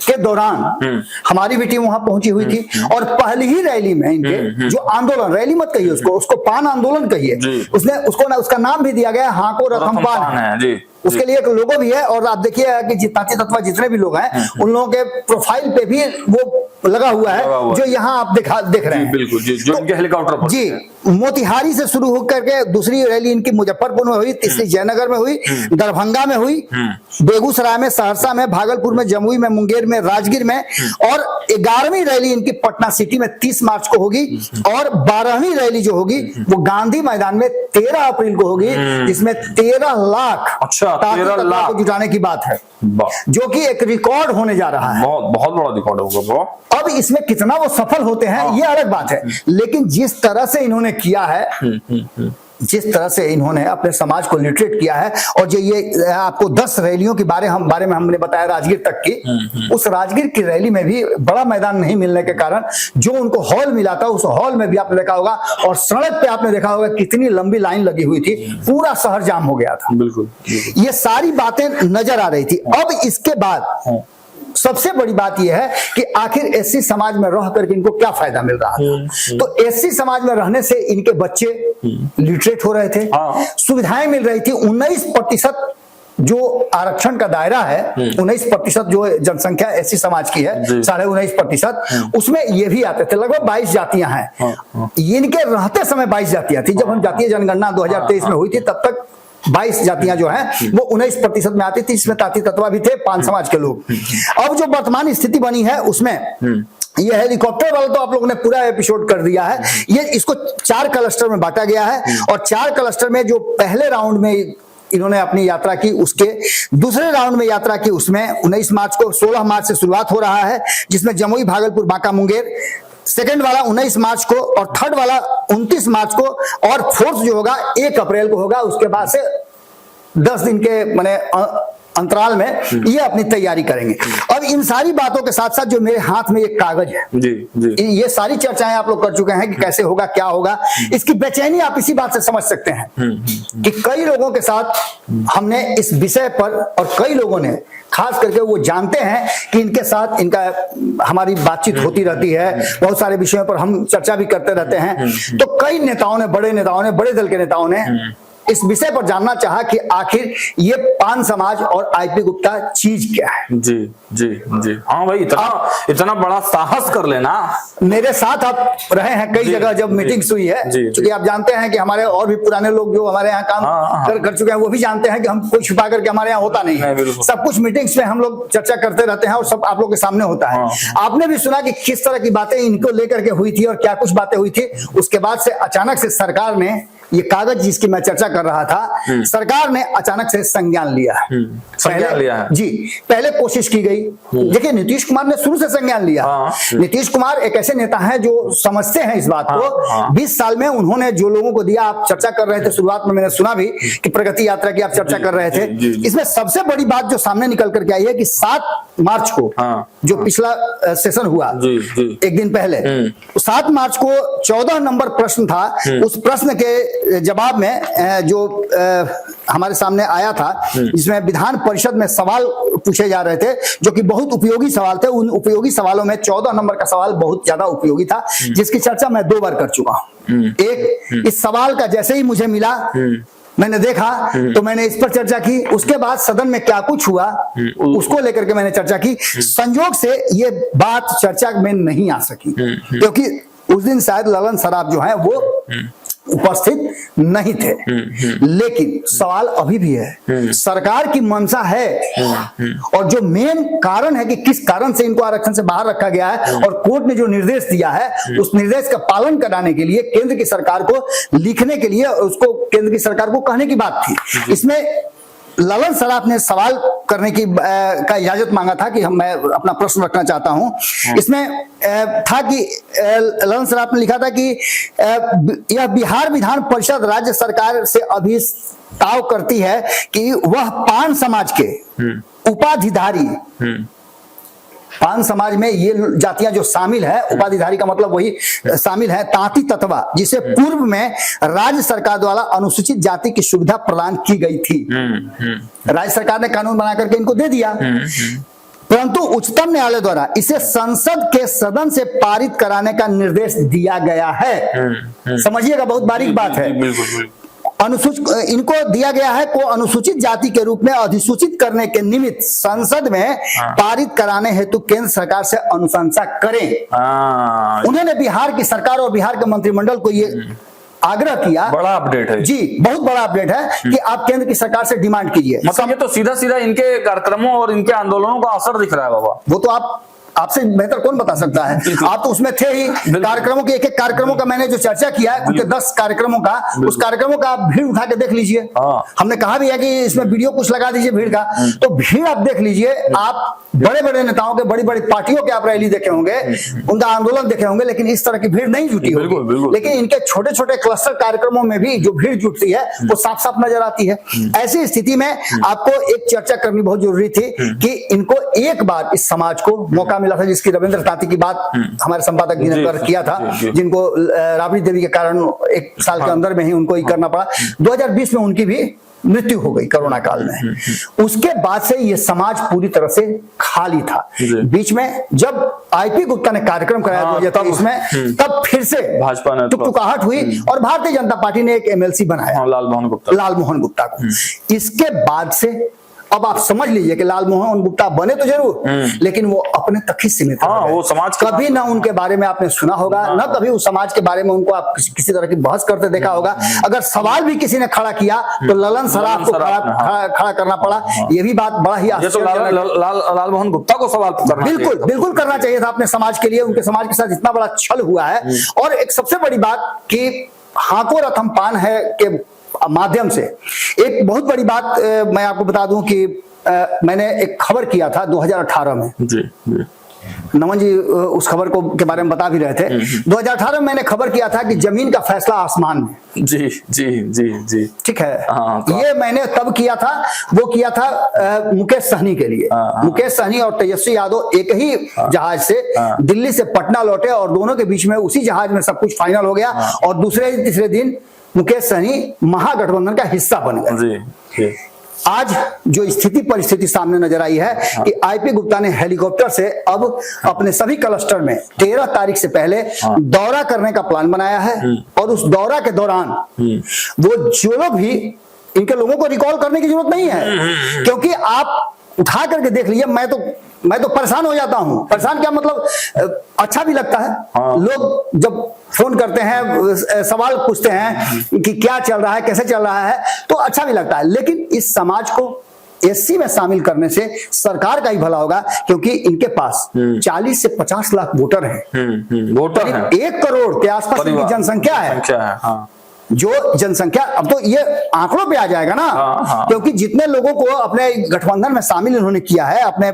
के दौरान हमारी भी टीम वहां पहुंची हुई थी, और पहली ही रैली में इनके जो आंदोलन, रैली मत कहिए उसको पान आंदोलन कहिए, उसने उसका नाम भी दिया गया हाको रकम पान है, उसके लिए एक लोगो भी है। और आप देखिए कि जितने भी लोग हैं उन लोगों के प्रोफाइल पे भी वो लगा हुआ है जो यहाँ आप देख रहे हैं। बिल्कुल जी, जो इनके हेलीकॉप्टर पर जी। मोतिहारी से शुरू होकर के दूसरी रैली इनकी मुजफ्फरपुर में हुई, तीसरी जयनगर में हुई, दरभंगा में हुई, बेगूसराय में, सहरसा में, भागलपुर में, जमुई में, मुंगेर में, में राजगीर में, और 11वीं रैली इनकी पटना सिटी में 30 मार्च को होगी, और 12वीं रैली जो होगी वो गांधी मैदान में 13 अप्रैल को होगी, जिसमें 13 लाख 13 लाख को जुटाने की बात है, जो कि एक रिकॉर्ड होने जा रहा है। बहुत बड़ा रिकॉर्ड होगा। अब इसमें कितना वो सफल होते हैं ये अलग बात है, लेकिन जिस तरह से इन्होंने किया है, जिस तरह से इन्होंने अपने समाज को लिटरेट किया है, और जो ये आपको 10 रैलियों के बारे में हमने बताया राजगीर तक की, उस राजगीर की रैली में भी बड़ा मैदान नहीं मिलने के कारण जो उनको हॉल मिला था, उस हॉल में भी आपने देखा होगा, और सड़क पे आपने देखा होगा कितनी लंबी लाइन लगी हुई थी, पूरा शहर जाम हो गया था। बिल्कुल। ये सारी बातें नजर आ रही थी। अब इसके बाद सबसे बड़ी बात यह है कि आखिर एससी समाज में रह करके इनको क्या फायदा मिल रहा था। तो एससी समाज में रहने से इनके बच्चे लिटरेट हो रहे थे, सुविधाएं मिल रही थी। 19% जो आरक्षण का दायरा है, 19% जो जनसंख्या एससी समाज की है, 19.5%, उसमें ये भी आते थे। लगभग 22 जातियां हैं। इनके रहते समय 22 जातियां थी। जब हम जातीय जनगणना 2023 में हुई थी, तब तक 22 जातियां जो हैं वो 19% में आती थी, इसमें ताती तत्वा भी थे, 5 समाज के लोग। अब जो वर्तमान स्थिति बनी है उसमें ये हेलीकॉप्टर वाला तो आप लोगों ने पूरा एपिसोड कर दिया है। ये इसको 4 क्लस्टर में बांटा गया है, और 4 क्लस्टर में जो पहले राउंड में इन्होंने अपनी यात्रा की, उसके दूसरे राउंड में यात्रा की, उसमें 19 मार्च को 16 मार्च से शुरुआत हो रहा है, जिसमें जमुई, भागलपुर, बांका, मुंगेर। सेकंड वाला 19 मार्च को, और थर्ड वाला 29 मार्च को, और फोर्थ जो होगा 1 अप्रैल को होगा। उसके बाद से 10 दिन के माने अंतराल में ये अपनी तैयारी करेंगे। अब इन सारी बातों के साथ साथ जो मेरे हाथ में एक कागज है, जी। ये सारी चर्चाएं आप लोग कर चुके हैं कि कैसे होगा, क्या होगा। इसकी बेचैनी आप इसी बात से समझ सकते हैं कि कई लोगों के साथ हमने इस विषय पर, और कई लोगों ने खास करके वो जानते हैं कि इनके साथ हमारी बातचीत होती रहती है, बहुत सारे विषयों पर हम चर्चा भी करते रहते हैं। तो कई नेताओं ने, बड़े दल के नेताओं ने इस विषय पर जानना चाहा कि आखिर ये पान समाज और आईपी गुप्ता चीज क्या है। जी। हाँ भाई, इतना बड़ा साहस कर लेना। मेरे साथ आप रहे हैं कई जगह जब मीटिंग्स हुई है, क्योंकि आप जानते हैं कि हमारे और भी पुराने लोग जो हमारे यहाँ काम कर चुके हैं, वो भी जानते हैं कि हम कुछ छुपा करके हमारे यहाँ होता नहीं है। सब कुछ मीटिंग्स में हम लोग चर्चा करते रहते हैं, और सब आप लोग के सामने होता है। आपने भी सुना कि किस तरह की बातें इनको लेकर के हुई थी और क्या कुछ बातें हुई थी। उसके बाद से अचानक से सरकार ने ये कागज जिसकी मैं चर्चा कर रहा था, सरकार ने अचानक से संज्ञान लिया है। जी, पहले कोशिश की गई। देखिए, नीतीश कुमार ने शुरू से संज्ञान लिया। नीतीश कुमार एक ऐसे नेता हैं जो समझते हैं इस बात को। 20 साल में उन्होंने जो लोगों को दिया, आप चर्चा कर रहे थे शुरुआत में, मैंने सुना भी कि प्रगति यात्रा की आप चर्चा कर रहे थे। इसमें सबसे बड़ी बात जो सामने निकल करके आई है कि 7 मार्च को जो पिछला सेशन हुआ, एक दिन पहले, 7 मार्च को 14 नंबर प्रश्न था। उस प्रश्न के जवाब में जो हमारे सामने आया था, जिसमें विधान परिषद में सवाल पूछे जा रहे थे, जो कि बहुत उपयोगी सवाल थे। उन उपयोगी सवालों में 14 नंबर का सवाल बहुत ज्यादा उपयोगी था, जिसकी चर्चा मैं 2 बार कर चुका हूं। एक, इस सवाल का जैसे ही मुझे मिला, मैंने देखा तो मैंने इस पर चर्चा की। उसके बाद सदन में क्या कुछ हुआ उसको लेकर के मैंने चर्चा की। संयोग से ये बात चर्चा में नहीं आ सकी, क्योंकि उस दिन शायद ललन सराफ जो है वो उपस्थित नहीं थे। लेकिन सवाल अभी भी है, सरकार की मंशा है, और जो मेन कारण है कि किस कारण से इनको आरक्षण से बाहर रखा गया है, और कोर्ट ने जो निर्देश दिया है, उस निर्देश का पालन कराने के लिए केंद्र की सरकार को लिखने के लिए, उसको केंद्र की सरकार को कहने की बात थी। इसमें ललन सराफ ने सवाल करने की का इजाजत मांगा था कि मैं अपना प्रश्न रखना चाहता हूं। इसमें था कि ललन सराफ ने लिखा था कि यह बिहार विधान परिषद राज्य सरकार से अभिस्ताव करती है कि वह पान समाज के उपाधिधारी, पान समाज में ये जातियां जो शामिल है, उपाधिधारी का मतलब वही शामिल है, तांती तत्वा, जिसे पूर्व में राज्य सरकार द्वारा अनुसूचित जाति की सुविधा प्रदान की गई थी। राज्य सरकार ने कानून बना करके इनको दे दिया, परंतु उच्चतम न्यायालय द्वारा इसे संसद के सदन से पारित कराने का निर्देश दिया गया है। समझिएगा, बहुत बारीक बात है। इनको दिया गया है को अनुसूचित जाति के रूप में अधिसूचित करने के निमित्त संसद में पारित कराने हेतु केंद्र सरकार से अनुशंसा करें। उन्होंने बिहार की सरकार और बिहार के मंत्रिमंडल को ये आग्रह किया। बड़ा अपडेट है जी, बहुत बड़ा अपडेट है कि आप केंद्र की सरकार से डिमांड कीजिए। मतलब ये तो सीधा सीधा इनके कार्यक्रमों और इनके आंदोलनों का असर दिख रहा है बाबा। वो तो आपसे बेहतर कौन बता सकता है, आप तो उसमें थे ही। कार्यक्रमों के एक कार्यक्रमों का मैंने जो चर्चा किया है, उनके 10 कार्यक्रमों का, उस कार्यक्रमों का आप भीड़ उठा के देख लीजिए। हमने कहा भी है कि इसमें वीडियो कुछ लगा दीजिए भीड़ का, तो भीड़ आप देख लीजिए। आप बड़े बड़े नेताओं के, बड़ी बड़ी पार्टियों के आप रैली देखे होंगे, उनका आंदोलन देखे होंगे, लेकिन इस तरह की भीड़ नहीं जुटी होगी। लेकिन इनके छोटे छोटे क्लस्टर कार्यक्रमों में भी जो भीड़ जुटती है वो साफ साफ नजर आती है। ऐसी स्थिति में आपको एक चर्चा करनी बहुत जरूरी थी कि इनको एक बार इस समाज को मौका मिला था, जिसकी रविंद्र ताती की बात हमारे संपादक जी ने किया था, जिनको राबड़ी देवी के कारण 1 साल के अंदर में ही उनको ही करना पड़ा। 2020 में उनकी भी मृत्यु हो गई कोरोना काल में। उसके बाद से ये समाज पूरी तरह से खाली था। बीच में जब आईपी गुप्ता ने कार्यक्रम कराया 2023 में, तब फिर से भाजपा ने टुकटुकाहट हुई और भारतीय जनता पार्टी ने एक एमएलसी बनाया, लालमोहन गुप्ता को। इसके बाद से अब आप समझ लीजिए कि लालमोहन गुप्ता बने तो जरूर, लेकिन वो अपने तक ही सीमित रहे। वो समाज कभी ना उनके बारे में आपने सुना होगा, ना कभी उस समाज के बारे में उनको आप किसी तरह की बहस करते देखा होगा। अगर सवाल भी किसी ने खड़ा किया तो ललन सराफ को खड़ा करना पड़ा। ये भी बात बड़ा ही लालमोहन गुप्ता को सवाल बिल्कुल करना चाहिए था अपने समाज के लिए। उनके समाज के साथ इतना बड़ा छल हुआ है। और एक सबसे बड़ी बात कि हाको रथम पान है के माध्यम से एक बहुत बड़ी बात मैं आपको बता दूं कि मैंने एक खबर किया था 2018 में। जी। नमन जी उस खबर को के बारे में बता भी रहे थे। 2018 में मैंने खबर किया था कि जमीन का फैसला आसमान में। जी जी जी जी, ठीक है। ये मैंने तब किया था, वो किया था मुकेश सहनी के लिए। मुकेश सहनी और तेजस्वी यादव एक ही जहाज से दिल्ली से पटना लौटे और दोनों के बीच में उसी जहाज में सब कुछ फाइनल हो गया। और दूसरे तीसरे दिन मुकेश सहनी महागठबंधन का हिस्सा बन गए। आज जो स्थिति परिस्थिति सामने नजर आई है कि आईपी गुप्ता ने हेलीकॉप्टर से अब अपने सभी क्लस्टर में 13 तारीख से पहले दौरा करने का प्लान बनाया है। और उस दौरा के दौरान वो जो लोग भी, इनके लोगों को रिकॉल करने की जरूरत नहीं है, क्योंकि आप उठा करके देख लीजिए। मैं तो परेशान हो जाता हूं। परेशान क्या मतलब, अच्छा भी लगता है। लोग जब फोन करते हैं, सवाल पूछते हैं कि क्या चल रहा है, कैसे चल रहा है, तो अच्छा भी लगता है। लेकिन इस समाज को एससी में शामिल करने से सरकार का ही भला होगा, क्योंकि इनके पास 40 से 50 लाख वोटर हैं। वोटर हैं 1 करोड़ के आसपास इनकी जनसंख्या है। जो जनसंख्या, अब तो ये आंकड़ों पे आ जाएगा ना। क्योंकि जितने लोगों को अपने गठबंधन में शामिल इन्होंने किया है, अपने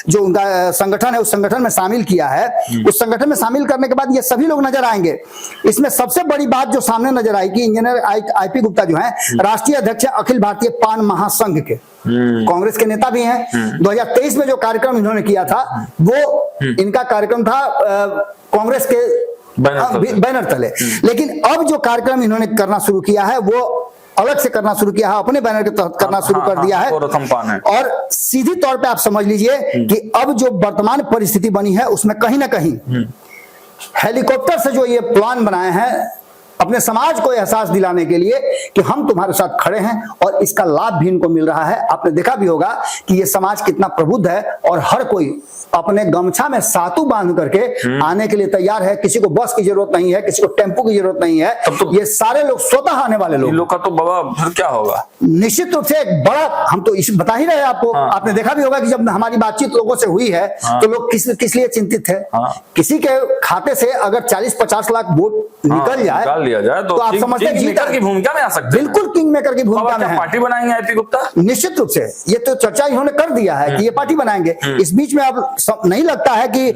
जो उनका संगठन है उस संगठन में शामिल किया है, उस संगठन में शामिल करने के बाद ये सभी लोग नजर आएंगे। इसमें सबसे बड़ी बात जो सामने नजर आई कि इंजीनियर आईपी गुप्ता जो है राष्ट्रीय अध्यक्ष अखिल भारतीय पान महासंघ के, कांग्रेस के नेता भी हैं। 2023 में जो कार्यक्रम इन्होंने किया था वो इनका कार्यक्रम था कांग्रेस के बैनर तले। लेकिन अब जो कार्यक्रम इन्होंने करना शुरू किया है वो अलग से करना शुरू किया है, अपने बैनर के तहत करना शुरू कर दिया है। और सीधी तौर पे आप समझ लीजिए कि अब जो वर्तमान परिस्थिति बनी है उसमें कहीं ना कहीं हेलीकॉप्टर से जो ये प्लान बनाए हैं अपने समाज को एहसास दिलाने के लिए कि हम तुम्हारे साथ खड़े हैं, और इसका लाभ भी इनको मिल रहा है। आपने देखा भी होगा कि ये समाज कितना प्रबुद्ध है और हर कोई अपने गमछा में सातू बांध करके आने के लिए तैयार है। किसी को बस की जरूरत नहीं है, किसी को टेम्पो की जरूरत नहीं है। तो ये सारे लोग स्वतः आने वाले लोग का तो बाबा फिर क्या होगा, निश्चित रूप से एक बड़ा, हम तो इस बता ही रहे हैं आपको। आपने देखा भी होगा कि जब हमारी बातचीत लोगों से हुई है तो लोग किस लिए चिंतित थे। किसी के खाते से अगर 40-50 लाख वोट निकल जाए तो आप समझते हैं जीत की भूमिका में आ सकते हैं। बिल्कुल किंग मेकर की भूमिका में है। पार्टी बनाएंगे आईपी गुप्ता, निश्चित रूप से ये तो चर्चा इन्होंने कर दिया है कि ये पार्टी बनाएंगे। इस बीच में अब नहीं लगता है कि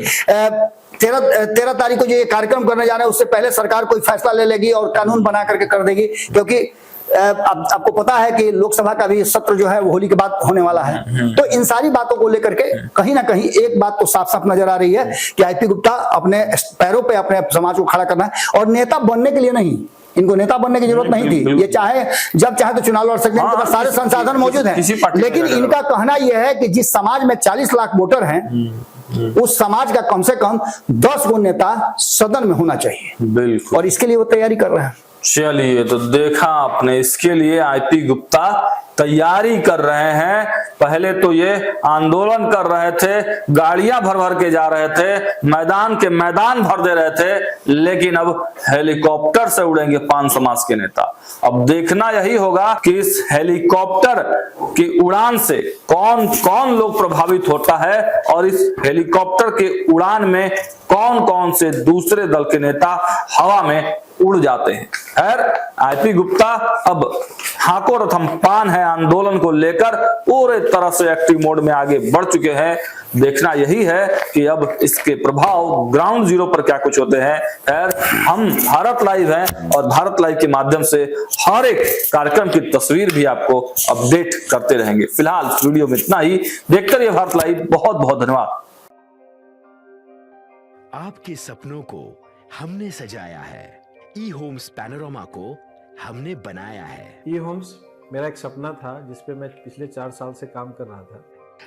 13 तारीख को जो ये कार्यक्रम करने जा रहे हैं उससे पहले सरकार कोई फैसला ले लेगी और कानून बना करके कर देगी, क्योंकि आपको पता है कि लोकसभा का भी सत्र जो है वो होली के बाद होने वाला है। तो इन सारी बातों को लेकर के कहीं ना कहीं एक बात तो साफ साफ नजर आ रही है कि आईपी गुप्ता अपने पैरों पे अपने समाज को खड़ा करना है, और नेता बनने के लिए नहीं, इनको नेता बनने की जरूरत नहीं थी। ये चाहे जब चाहे तो चुनाव लड़ सकते हैं, इनके पास सारे संसाधन मौजूद हैं। लेकिन इनका कहना यह है कि जिस समाज में 40 लाख वोटर हैं उस समाज का कम से कम 10 गो नेता सदन में होना चाहिए। बिल्कुल, और इसके लिए वो तैयारी कर रहे हैं। चलिए, तो देखा आपने, इसके लिए आईपी गुप्ता तैयारी कर रहे हैं। पहले तो ये आंदोलन कर रहे थे, गाड़ियां भर भर के जा रहे थे, मैदान के मैदान भर दे रहे थे, लेकिन अब हेलीकॉप्टर से उड़ेंगे पान समाज के नेता। अब देखना यही होगा कि इस हेलीकॉप्टर की उड़ान से कौन कौन लोग प्रभावित होता है और इस हेलीकॉप्टर के उड़ान में कौन कौन से दूसरे दल के नेता हवा में उड़ जाते हैं। खैर, आईपी गुप्ता अब हाको रथम पान है आंदोलन को लेकर पूरे तरह से एक्टिव मोड में आगे बढ़ चुके हैं। देखना यही है कि अब इसके प्रभाव ग्राउंड जीरो पर क्या कुछ होते हैं। खैर, हम भारत लाइव हैं और भारत लाइव के माध्यम से हर एक कार्यक्रम की तस्वीर भी आपको अपडेट करते रहेंगे। फिलहाल इस वीडियो में इतना ही। देखते रहिए भारत लाइव। बहुत बहुत धन्यवाद। आपके सपनों को हमने सजाया है, ई होम्स पैनोरामा को हमने बनाया है। ई होम्स मेरा एक सपना था जिसपे मैं पिछले 4 साल से काम कर रहा था।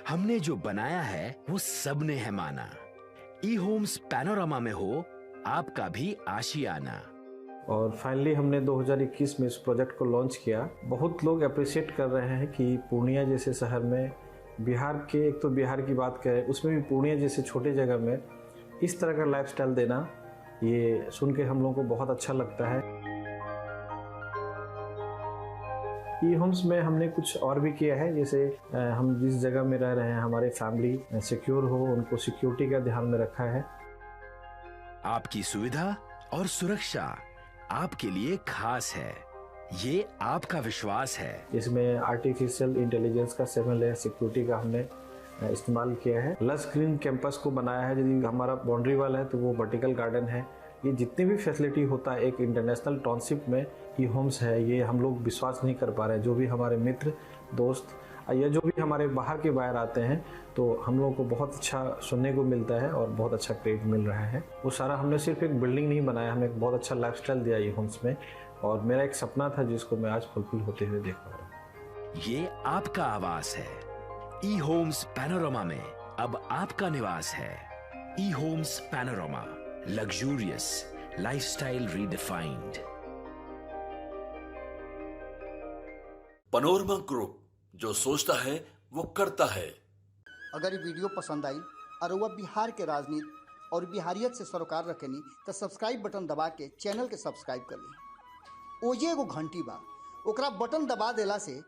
हमने जो बनाया है वो सबने है माना। ई होम्स पैनोरामा में हो आपका भी आशियाना। और फाइनली हमने 2021 में इस प्रोजेक्ट को लॉन्च किया। बहुत लोग अप्रिशिएट कर रहे हैं कि पूर्णिया जैसे शहर में, बिहार के, एक तो बिहार की बात करें उसमें भी पूर्णिया जैसे छोटे जगह में इस तरह का लाइफस्टाइल देना, ये सुन के हम लोगों को बहुत अच्छा लगता है। ई होम्स में हमने कुछ और भी किया है, जैसे हम जिस जगह में रह रहे हैं हमारे फैमिली सिक्योर हो, उनको सिक्योरिटी का ध्यान में रखा है। आपकी सुविधा और सुरक्षा आपके लिए खास है, ये आपका विश्वास है। इसमें आर्टिफिशियल इंटेलिजेंस का 7 लेयर सिक्योरिटी का हमने इस्तेमाल किया है। लश ग्रीन कैंपस को बनाया है। यदि हमारा बाउंड्री वाल है तो वो वर्टिकल गार्डन है। ये जितनी भी फैसिलिटी होता है एक इंटरनेशनल टाउनशिप में ई होम्स है, ये हम लोग विश्वास नहीं कर पा रहे हैं। जो भी हमारे मित्र दोस्त या जो भी हमारे बाहर के बाहर आते हैं तो हम लोगों को बहुत अच्छा सुनने को मिलता है और बहुत अच्छा क्रेडिट मिल रहा है। वो सारा हमने सिर्फ एक बिल्डिंग नहीं बनाया, हमें एक बहुत अच्छा लाइफस्टाइल दिया ई होम्स में, और मेरा एक सपना था जिसको मैं आज फुलफिल होते हुए देख पा रहा हूँ। ये आपका आवास है। ई होम्स पैनोरामा में अब आपका निवास है। E Homes Panorama, luxurious lifestyle redefined. Panorama Group, जो सोचता है वो करता है। अगर ये वीडियो पसंद आई और वह बिहार के राजनीति और बिहारियत से सरोकार रखेनी तो सब्सक्राइब बटन दबा के चैनल के सब्सक्राइब कर ली। ओजे एगो घंटी बा, ओकरा बटन दबा देला से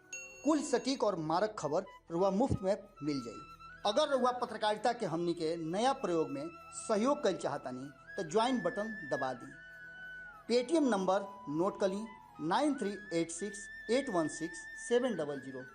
कुल सटीक और मारक खबर रुआ मुफ्त में मिल जाई। अगर रुआ पत्रकारिता के हमनी के नया प्रयोग में सहयोग कर चाहतानी तो ज्वाइन बटन दबा दी। पेटीएम नंबर नोट कर ली 9386816700।